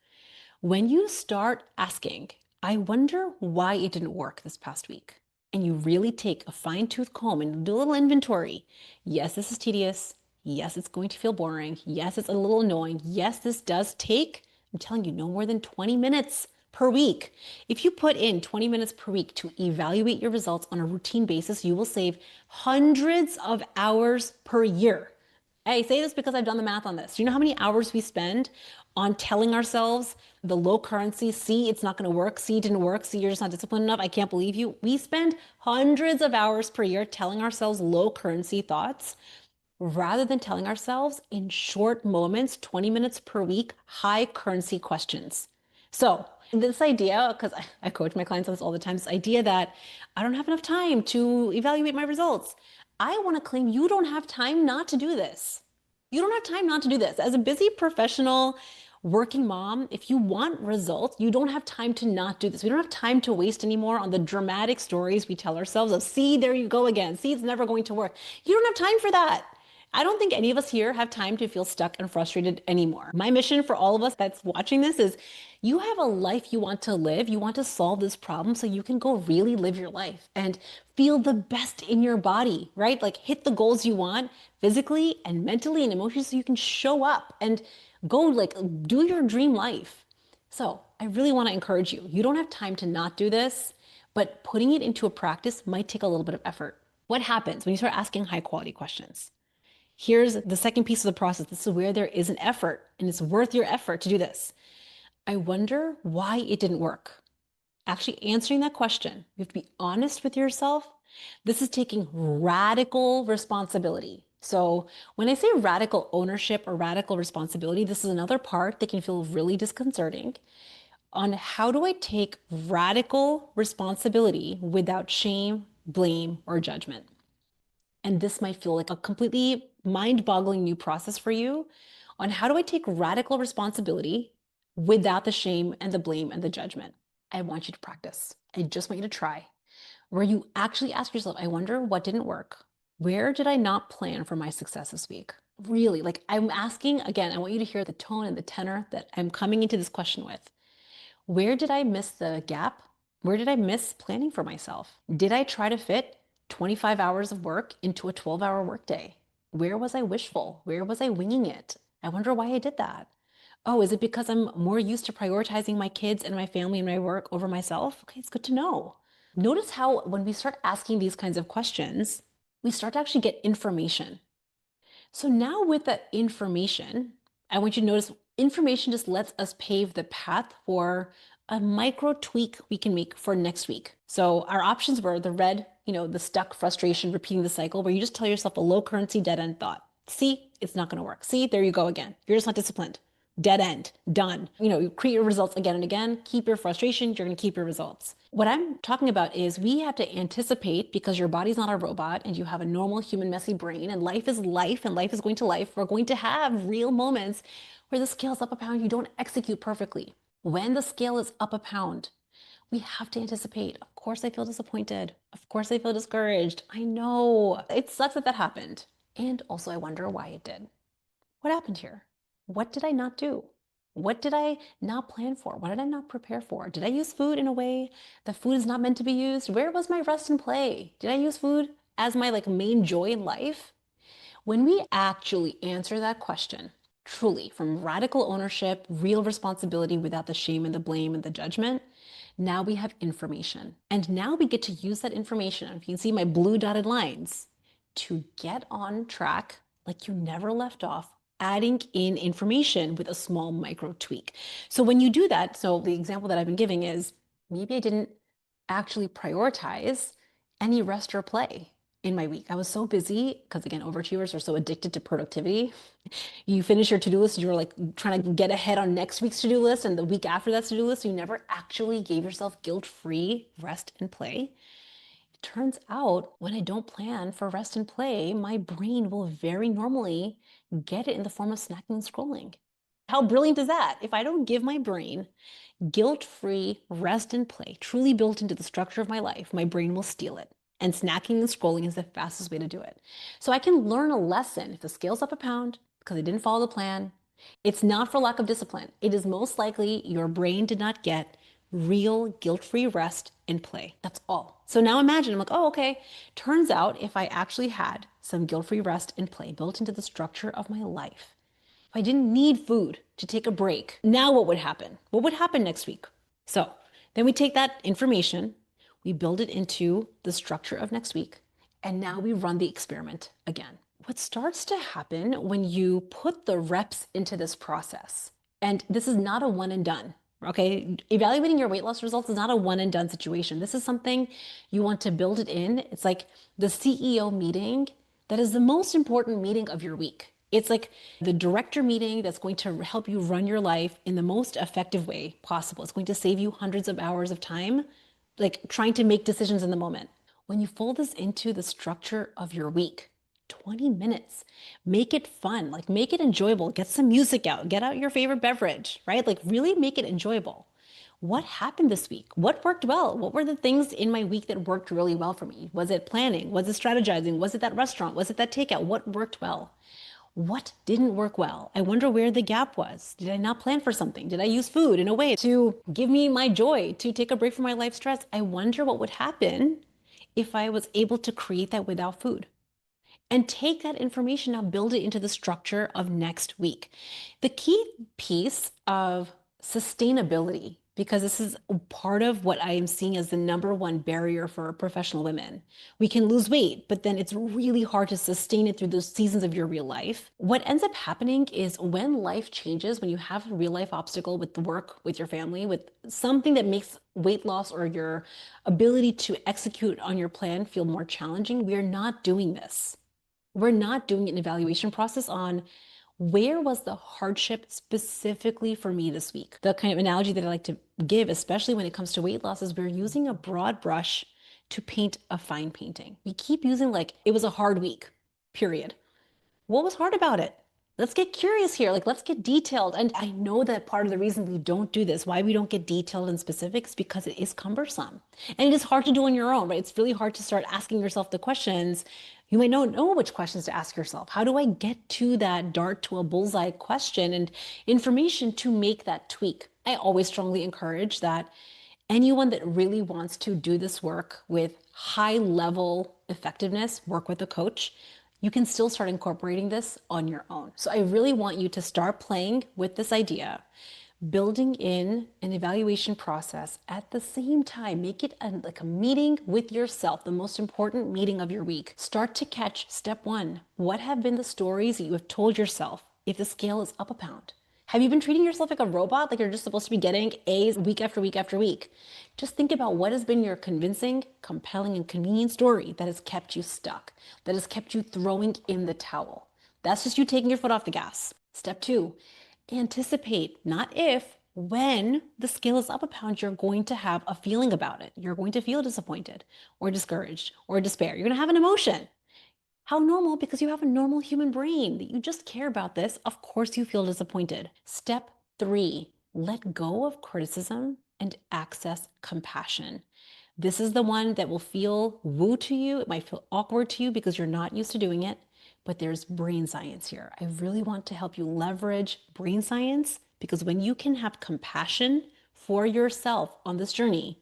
When you start asking, I wonder why it didn't work this past week, and you really take a fine-tooth comb and do a little inventory. Yes, this is tedious. Yes, it's going to feel boring. Yes, it's a little annoying. Yes, this does take, I'm telling you, no more than 20 minutes per week. If you put in 20 minutes per week to evaluate your results on a routine basis, you will save hundreds of hours per year. I say this because I've done the math on this. Do you know how many hours we spend on telling ourselves the low currency, see, it's not going to work, see, it didn't work, see, you're just not disciplined enough, I can't believe you. We spend hundreds of hours per year telling ourselves low currency thoughts rather than telling ourselves in short moments, 20 minutes per week, high currency questions. So this idea, because I coach my clients on this all the time, this idea that I don't have enough time to evaluate my results. I want to claim you don't have time not to do this. You don't have time not to do this. As a busy professional working mom, if you want results, you don't have time to not do this. We don't have time to waste anymore on the dramatic stories we tell ourselves of, see, there you go again. See, it's never going to work. You don't have time for that. I don't think any of us here have time to feel stuck and frustrated anymore. My mission for all of us that's watching this is you have a life you want to live. You want to solve this problem so you can go really live your life and feel the best in your body, right? Like hit the goals you want physically and mentally and emotionally so you can show up and go like do your dream life. So I really want to encourage you. You don't have time to not do this, but putting it into a practice might take a little bit of effort. What happens when you start asking high quality questions? Here's the second piece of the process. This is where there is an effort, and it's worth your effort to do this. I wonder why it didn't work. Actually answering that question, you have to be honest with yourself. This is taking radical responsibility. So when I say radical ownership or radical responsibility, this is another part that can feel really disconcerting on how do I take radical responsibility without shame, blame, or judgment. And this might feel like a completely mind-boggling new process for you on how do I take radical responsibility without the shame and the blame and the judgment. I want you to practice. I just want you to try where you actually ask yourself, I wonder what didn't work. Where did I not plan for my success this week? Really, like I'm asking again, I want you to hear the tone and the tenor that I'm coming into this question with. Where did I miss the gap? Where did I miss planning for myself? Did I try to fit 25 hours of work into a 12-hour workday? Where was I wishful? Where was I winging it? I wonder why I did that. Oh, is it because I'm more used to prioritizing my kids and my family and my work over myself? Okay, it's good to know. Notice how when we start asking these kinds of questions, we start to actually get information. So now with that information, I want you to notice information just lets us pave the path for a micro tweak we can make for next week. So our options were the red, the stuck frustration, repeating the cycle, where you just tell yourself a low currency dead end thought. See, it's not going to work. See, there you go again. You're just not disciplined. Dead end, done. You create your results again and again, keep your frustration, you're going to keep your results. What I'm talking about is we have to anticipate, because your body's not a robot and you have a normal human messy brain and life is life and life is going to life. We're going to have real moments where the scale's up a pound, you don't execute perfectly. When the scale is up a pound, we have to anticipate. Of course I feel disappointed. Of course I feel discouraged. I know. It sucks that happened. And also I wonder why it did. What happened here? What did I not do? What did I not plan for? What did I not prepare for? Did I use food in a way that food is not meant to be used? Where was my rest and play? Did I use food as my main joy in life? When we actually answer that question, truly from radical ownership, real responsibility without the shame and the blame and the judgment, now we have information. And now we get to use that information. And if you can see my blue dotted lines, to get on track like you never left off, adding in information with a small micro tweak. So when you do that, so the example that I've been giving is maybe I didn't actually prioritize any rest or play in my week. I was so busy because, again, overachievers are so addicted to productivity. You finish your to-do list, you're like trying to get ahead on next week's to-do list and the week after that to-do list. You never actually gave yourself guilt-free rest and play. Turns out when I don't plan for rest and play, my brain will very normally get it in the form of snacking and scrolling. How brilliant is that? If I don't give my brain guilt-free rest and play, truly built into the structure of my life, my brain will steal it. And snacking and scrolling is the fastest way to do it. So I can learn a lesson. If the scale's up a pound because I didn't follow the plan, it's not for lack of discipline. It is most likely your brain did not get real guilt-free rest and play. That's all. So now imagine, I'm like, oh, okay. Turns out if I actually had some guilt-free rest and play built into the structure of my life, if I didn't need food to take a break, now what would happen? What would happen next week? So then we take that information, we build it into the structure of next week, and now we run the experiment again. What starts to happen when you put the reps into this process, and this is not a one and done. Okay, evaluating your weight loss results is not a one and done situation. This is something you want to build it in. It's like the CEO meeting that is the most important meeting of your week. It's like the director meeting that's going to help you run your life in the most effective way possible. It's going to save you hundreds of hours of time, like trying to make decisions in the moment. When you fold this into the structure of your week, 20 minutes. Make it fun, like make it enjoyable. Get some music out, get out your favorite beverage, right? Like really make it enjoyable. What happened this week? What worked well? What were the things in my week that worked really well for me? Was it planning? Was it strategizing? Was it that restaurant? Was it that takeout? What worked well? What didn't work well? I wonder where the gap was. Did I not plan for something? Did I use food in a way to give me my joy, to take a break from my life stress? I wonder what would happen if I was able to create that without food. And take that information now, build it into the structure of next week. The key piece of sustainability, because this is part of what I am seeing as the number one barrier for professional women. We can lose weight, but then it's really hard to sustain it through those seasons of your real life. What ends up happening is when life changes, when you have a real life obstacle with the work, with your family, with something that makes weight loss or your ability to execute on your plan feel more challenging, we are not doing this. We're not doing an evaluation process on where was the hardship specifically for me this week. The kind of analogy that I like to give, especially when it comes to weight loss, is we're using a broad brush to paint a fine painting. We keep using like, it was a hard week, period. What was hard about it? Let's get curious here. Like, let's get detailed. And I know that part of the reason we don't do this, why we don't get detailed and specifics, because it is cumbersome and it is hard to do on your own, right? It's really hard to start asking yourself the questions. You might not know which questions to ask yourself. How do I get to that dart to a bullseye question and information to make that tweak? I always strongly encourage that anyone that really wants to do this work with high level effectiveness, work with a coach, you can still start incorporating this on your own. So I really want you to start playing with this idea, building in an evaluation process at the same time. Make it like a meeting with yourself, the most important meeting of your week. Start to catch step one. What have been the stories that you have told yourself if the scale is up a pound? Have you been treating yourself like a robot, like you're just supposed to be getting A's week after week after week? Just think about what has been your convincing, compelling, and convenient story that has kept you stuck, that has kept you throwing in the towel. That's just you taking your foot off the gas. Step two, anticipate, not if, when the scale is up a pound, you're going to have a feeling about it. You're going to feel disappointed or discouraged or despair. You're going to have an emotion. How normal, because you have a normal human brain that you just care about this. Of course you feel disappointed. Step three, let go of criticism and access compassion. This is the one that will feel woo to you. It might feel awkward to you because you're not used to doing it, but there's brain science here. I really want to help you leverage brain science, because when you can have compassion for yourself on this journey,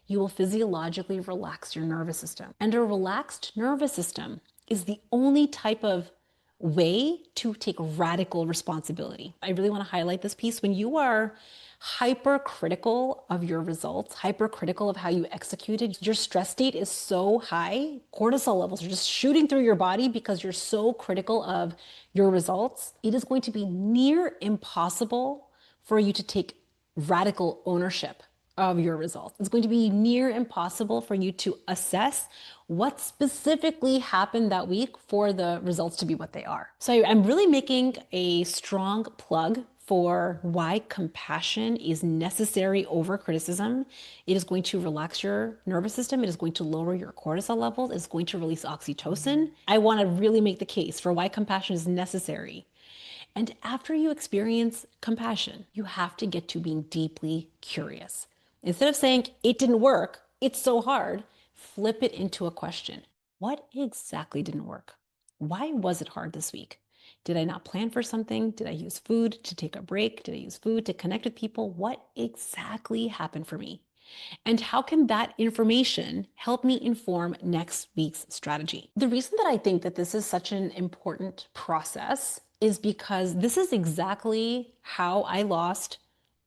you will physiologically relax your nervous system. And a relaxed nervous system is the only type of way to take radical responsibility. I really want to highlight this piece. When you are hypercritical of your results, hypercritical of how you executed, your stress state is so high, cortisol levels are just shooting through your body because you're so critical of your results. It is going to be near impossible for you to take radical ownership of your results. It's going to be near impossible for you to assess what specifically happened that week for the results to be what they are. So I'm really making a strong plug for why compassion is necessary over criticism. It is going to relax your nervous system. It is going to lower your cortisol levels. It's going to release oxytocin. I want to really make the case for why compassion is necessary. And after you experience compassion, you have to get to being deeply curious. Instead of saying, it didn't work, it's so hard, flip it into a question. What exactly didn't work? Why was it hard this week? Did I not plan for something? Did I use food to take a break? Did I use food to connect with people? What exactly happened for me? And how can that information help me inform next week's strategy? The reason that I think that this is such an important process is because this is exactly how I lost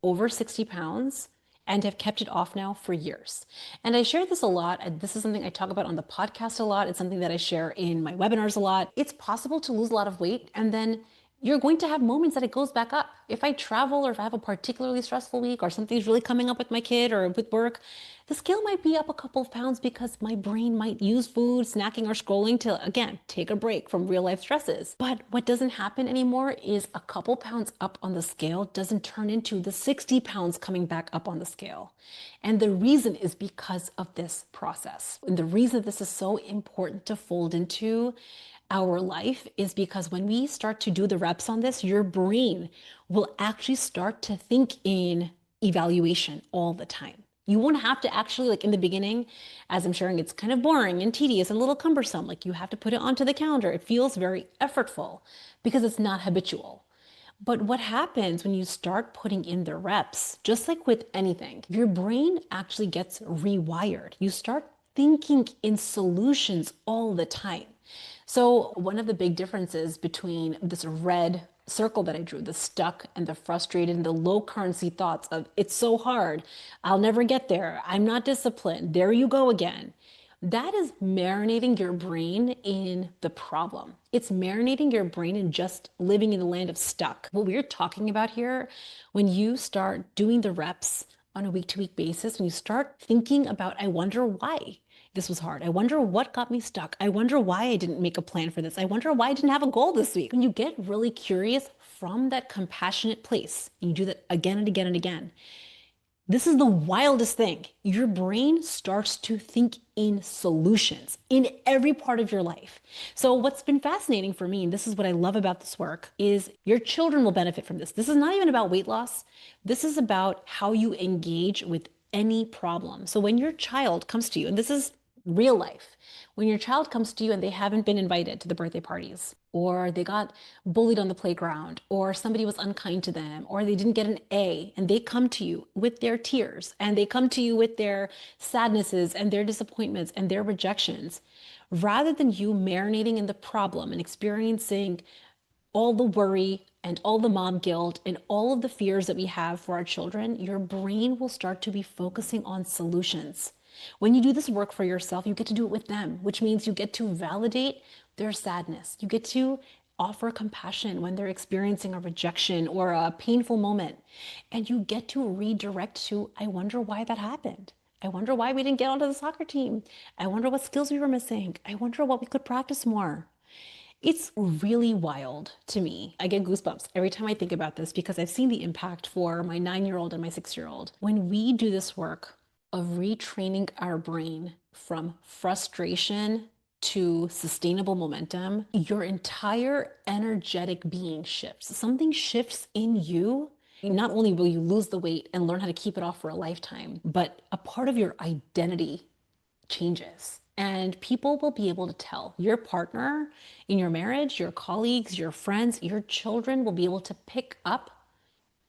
over 60 pounds and have kept it off now for years. And I share this a lot. And this is something I talk about on the podcast a lot. It's something that I share in my webinars a lot. It's possible to lose a lot of weight and then you're going to have moments that it goes back up. If I travel or if I have a particularly stressful week or something's really coming up with my kid or with work, the scale might be up a couple of pounds because my brain might use food, snacking, or scrolling to, again, take a break from real life stresses. But what doesn't happen anymore is a couple pounds up on the scale doesn't turn into the 60 pounds coming back up on the scale. And the reason is because of this process. And the reason this is so important to fold into our life is because when we start to do the reps on this, your brain will actually start to think in evaluation all the time. You won't have to actually, like in the beginning, as I'm sharing, it's kind of boring and tedious and a little cumbersome. Like you have to put it onto the calendar. It feels very effortful because it's not habitual. But what happens when you start putting in the reps, just like with anything, your brain actually gets rewired. You start thinking in solutions all the time. So one of the big differences between this red circle that I drew, the stuck and the frustrated and the low currency thoughts of it's so hard, I'll never get there, I'm not disciplined, there you go again. That is marinating your brain in the problem. It's marinating your brain in just living in the land of stuck. What we're talking about here, when you start doing the reps on a week-to-week basis, when you start thinking about, I wonder why. this was hard. I wonder what got me stuck. I wonder why I didn't make a plan for this. I wonder why I didn't have a goal this week. When you get really curious from that compassionate place, and you do that again and again and again, this is the wildest thing. Your brain starts to think in solutions in every part of your life. So what's been fascinating for me, and this is what I love about this work, is your children will benefit from this. This is not even about weight loss. This is about how you engage with any problem. So when your child comes to you, and this is real life, when your child comes to you and they haven't been invited to the birthday parties, or they got bullied on the playground, or somebody was unkind to them, or they didn't get an A, and they come to you with their tears, and they come to you with their sadnesses and their disappointments and their rejections, rather than you marinating in the problem and experiencing all the worry and all the mom guilt and all of the fears that we have for our children, your brain will start to be focusing on solutions. When you do this work for yourself, you get to do it with them, which means you get to validate their sadness. You get to offer compassion when they're experiencing a rejection or a painful moment. And you get to redirect to, I wonder why that happened. I wonder why we didn't get onto the soccer team. I wonder what skills we were missing. I wonder what we could practice more. It's really wild to me. I get goosebumps every time I think about this because I've seen the impact for my 9-year-old and my 6-year-old. When we do this work of retraining our brain from frustration to sustainable momentum, your entire energetic being shifts. Something shifts in you. Not only will you lose the weight and learn how to keep it off for a lifetime, but a part of your identity changes. And people will be able to tell. Your partner in your marriage, your colleagues, your friends, your children will be able to pick up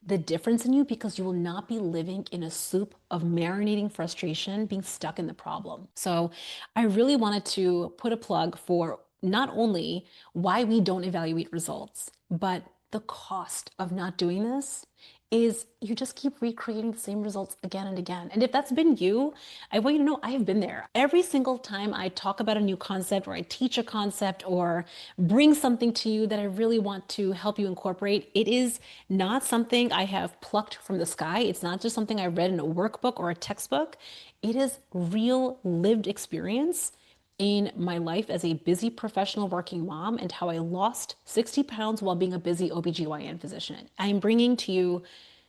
the difference in you because you will not be living in a soup of marinating frustration, being stuck in the problem. So I really wanted to put a plug for not only why we don't evaluate results, but the cost of not doing this is you just keep recreating the same results again and again. And if that's been you, I want you to know I have been there. Every single time I talk about a new concept or I teach a concept or bring something to you that I really want to help you incorporate, it is not something I have plucked from the sky. It's not just something I read in a workbook or a textbook. It is real lived experience in my life as a busy professional working mom and how I lost 60 pounds while being a busy OBGYN physician. I'm bringing to you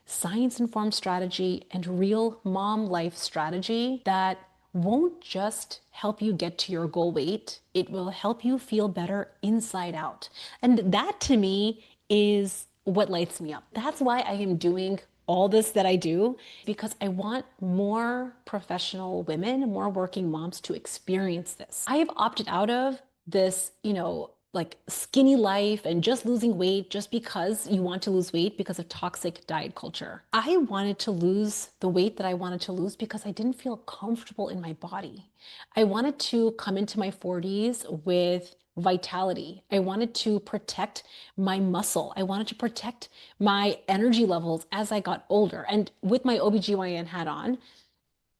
science-informed strategy and real mom life strategy that won't just help you get to your goal weight, it will help you feel better inside out. And that to me is what lights me up. That's why I am doing all this that I do, because I want more professional women, more working moms to experience this. I have opted out of this, like skinny life and just losing weight just because you want to lose weight because of toxic diet culture. I wanted to lose the weight that I wanted to lose because I didn't feel comfortable in my body. I wanted to come into my 40s with vitality. I wanted to protect my muscle. I wanted to protect my energy levels as I got older. And with my OBGYN hat on,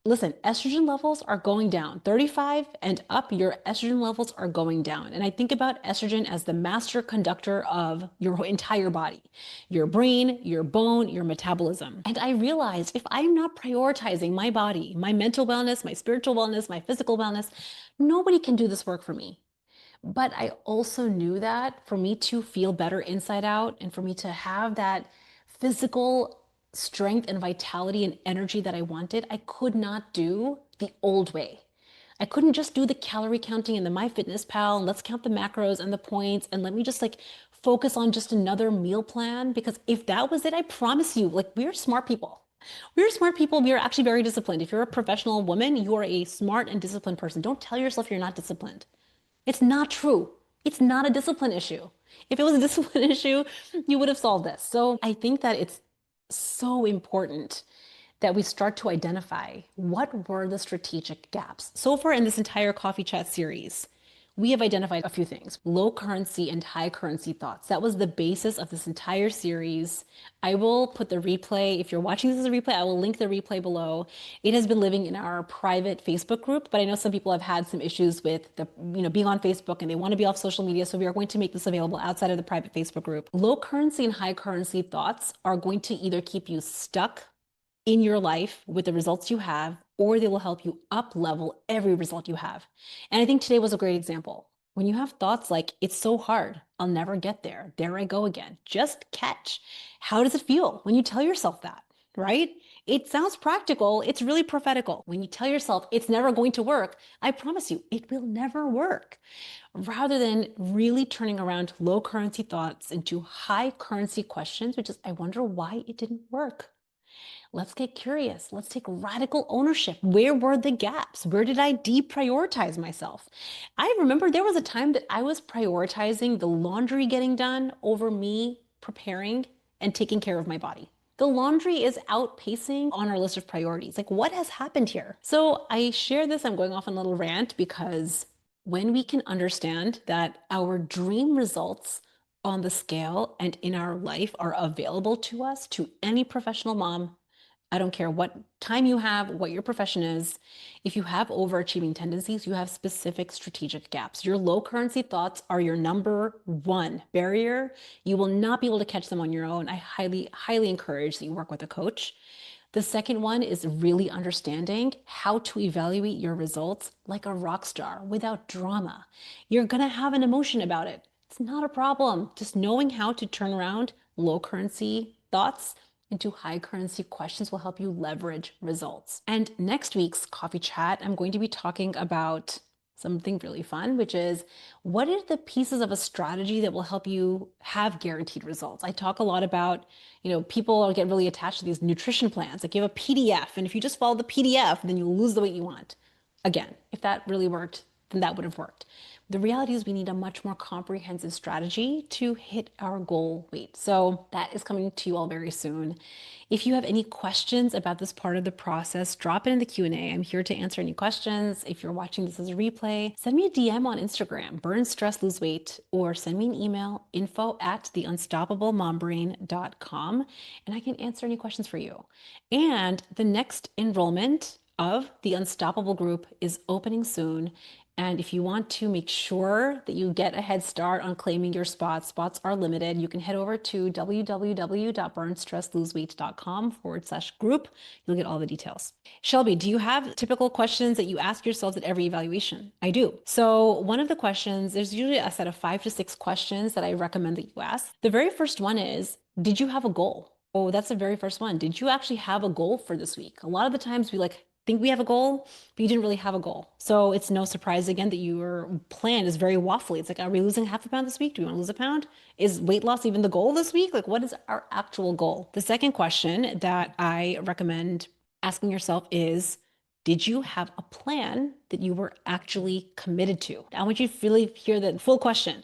listen, estrogen levels are going down. 35 and up, your estrogen levels are going down. And I think about estrogen as the master conductor of your entire body, your brain, your bone, your metabolism. And I realized if I'm not prioritizing my body, my mental wellness, my spiritual wellness, my physical wellness, nobody can do this work for me. But I also knew that for me to feel better inside out and for me to have that physical strength and vitality and energy that I wanted, I could not do the old way. I couldn't just do the calorie counting and the MyFitnessPal and let's count the macros and the points and let me just focus on just another meal plan. Because if that was it, I promise you, we're smart people. We're smart people. We are actually very disciplined. If you're a professional woman, you are a smart and disciplined person. Don't tell yourself you're not disciplined. It's not true. It's not a discipline issue. If it was a discipline issue, you would have solved this. So I think that it's so important that we start to identify what were the strategic gaps. So far in this entire coffee chat series, we have identified a few things: low currency and high currency thoughts. That was the basis of this entire series. I will put the replay, if you're watching this as a replay, I will link the replay below. It has been living in our private Facebook group, but I know some people have had some issues with being on Facebook and they want to be off social media. So we are going to make this available outside of the private Facebook group. Low currency and high currency thoughts are going to either keep you stuck in your life with the results you have, or they will help you up level every result you have. And I think today was a great example. When you have thoughts like, it's so hard, I'll never get there, there I go again, just catch. How does it feel when you tell yourself that, right? It sounds practical. It's really prophetical. When you tell yourself it's never going to work, I promise you, it will never work. Rather than really turning around low currency thoughts into high currency questions, which is, I wonder why it didn't work. Let's get curious. Let's take radical ownership. Where were the gaps? Where did I deprioritize myself? I remember there was a time that I was prioritizing the laundry getting done over me preparing and taking care of my body. The laundry is outpacing on our list of priorities. Like, what has happened here? So I share this, I'm going off on a little rant, because when we can understand that our dream results on the scale and in our life are available to us, to any professional mom, I don't care what time you have, what your profession is. If you have overachieving tendencies, you have specific strategic gaps. Your low currency thoughts are your number one barrier. You will not be able to catch them on your own. I highly, highly encourage that you work with a coach. The second one is really understanding how to evaluate your results like a rock star without drama. You're going to have an emotion about it. It's not a problem. Just knowing how to turn around low currency thoughts into high currency questions will help you leverage results. And next week's coffee chat, I'm going to be talking about something really fun, which is, what are the pieces of a strategy that will help you have guaranteed results? I talk a lot about, people get really attached to these nutrition plans. Like, you have a PDF, and if you just follow the PDF, then you'll lose the weight you want. Again, if that really worked, then that would have worked. The reality is we need a much more comprehensive strategy to hit our goal weight. So that is coming to you all very soon. If you have any questions about this part of the process, drop it in the Q&A. I'm here to answer any questions. If you're watching this as a replay, send me a DM on Instagram, burn, stress, lose weight, or send me an email, info@theunstoppablemombrain.com, and I can answer any questions for you. And the next enrollment of the Unstoppable group is opening soon. And if you want to make sure that you get a head start on claiming your spots are limited, you can head over to www.burnstressloseweight.com/group. You'll get all the details. Shelby, do you have typical questions that you ask yourself at every evaluation? I do. So one of the questions, there's usually a set of 5 to 6 questions that I recommend that you ask. The very first one is, did you have a goal? Oh, that's the very first one. Did you actually have a goal for this week? A lot of the times we think we have a goal, but you didn't really have a goal. So it's no surprise again that your plan is very waffly. It's like, are we losing half a pound this week? Do we want to lose a pound? Is weight loss even the goal this week? Like, what is our actual goal? The second question that I recommend asking yourself is, did you have a plan that you were actually committed to? I want you to really hear the full question.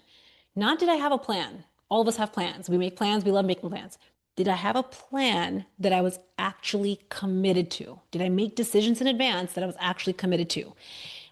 Not, did I have a plan? All of us have plans. We make plans. We love making plans. Did I have a plan that I was actually committed to? Did I make decisions in advance that I was actually committed to?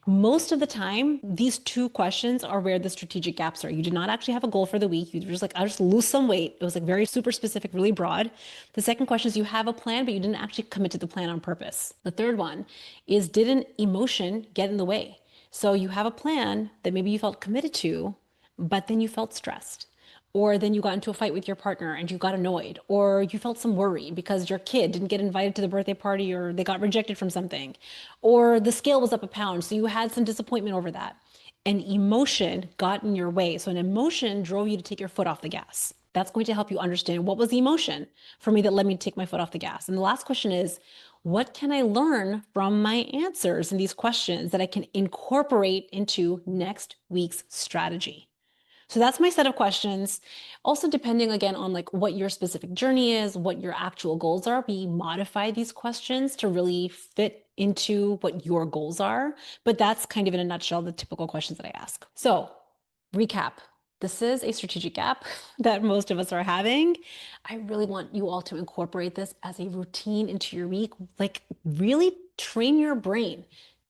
Most of the time, these two questions are where the strategic gaps are. You did not actually have a goal for the week. You were just like, I'll just lose some weight. It was like very super specific, really broad. The second question is, you have a plan, but you didn't actually commit to the plan on purpose. The third one is, did an emotion get in the way? So you have a plan that maybe you felt committed to, but then you felt stressed. Or then you got into a fight with your partner and you got annoyed, or you felt some worry because your kid didn't get invited to the birthday party, or they got rejected from something, or the scale was up a pound. So you had some disappointment over that. An emotion got in your way. So an emotion drove you to take your foot off the gas. That's going to help you understand, what was the emotion for me that led me to take my foot off the gas? And the last question is, what can I learn from my answers in these questions that I can incorporate into next week's strategy? So that's my set of questions. Also, depending again on what your specific journey is, what your actual goals are, we modify these questions to really fit into what your goals are. But that's kind of in a nutshell, the typical questions that I ask. So recap. This is a strategic gap that most of us are having. I really want you all to incorporate this as a routine into your week. Really train your brain.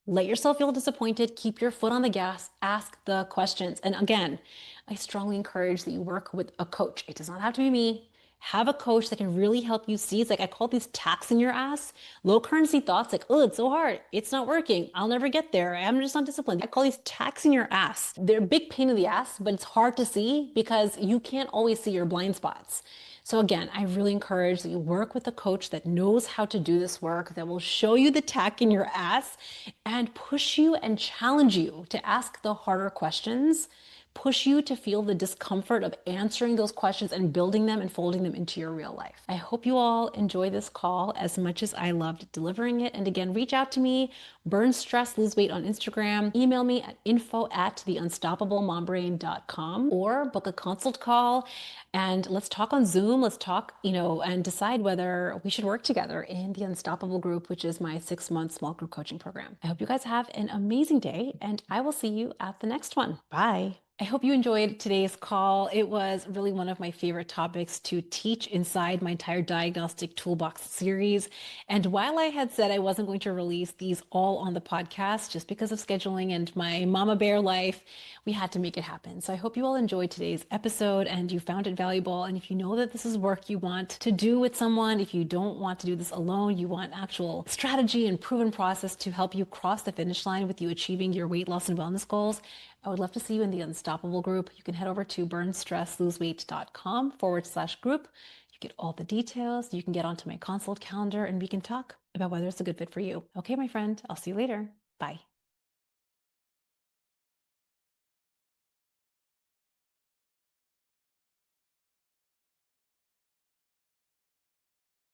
Let yourself feel disappointed, keep your foot on the gas, ask the questions. And again, I strongly encourage that you work with a coach. It does not have to be me. Have a coach that can really help you see. It's like, I call these tacks in your ass. Low currency thoughts like, oh, it's so hard. It's not working. I'll never get there. I'm just not disciplined. I call these tacks in your ass. They're a big pain in the ass, but it's hard to see because you can't always see your blind spots. So again, I really encourage that you work with a coach that knows how to do this work, that will show you the tack in your ass and push you and challenge you to ask the harder questions, push you to feel the discomfort of answering those questions and building them and folding them into your real life. I hope you all enjoy this call as much as I loved delivering it. And again, reach out to me, burn stress, lose weight on Instagram, email me at info@theunstoppablemombrain.com or book a consult call and let's talk on Zoom. Let's talk, and decide whether we should work together in the Unstoppable group, which is my 6-month small group coaching program. I hope you guys have an amazing day and I will see you at the next one. Bye. I hope you enjoyed today's call. It was really one of my favorite topics to teach inside my entire diagnostic toolbox series. And while I had said I wasn't going to release these all on the podcast just because of scheduling and my mama bear life, we had to make it happen. So I hope you all enjoyed today's episode and you found it valuable. And if you know that this is work you want to do with someone, if you don't want to do this alone, you want actual strategy and proven process to help you cross the finish line with you achieving your weight loss and wellness goals, I would love to see you in the Unstoppable group. You can head over to burnstressloseweight.com/group. You get all the details. You can get onto my consult calendar and we can talk about whether it's a good fit for you. Okay, my friend, I'll see you later. Bye.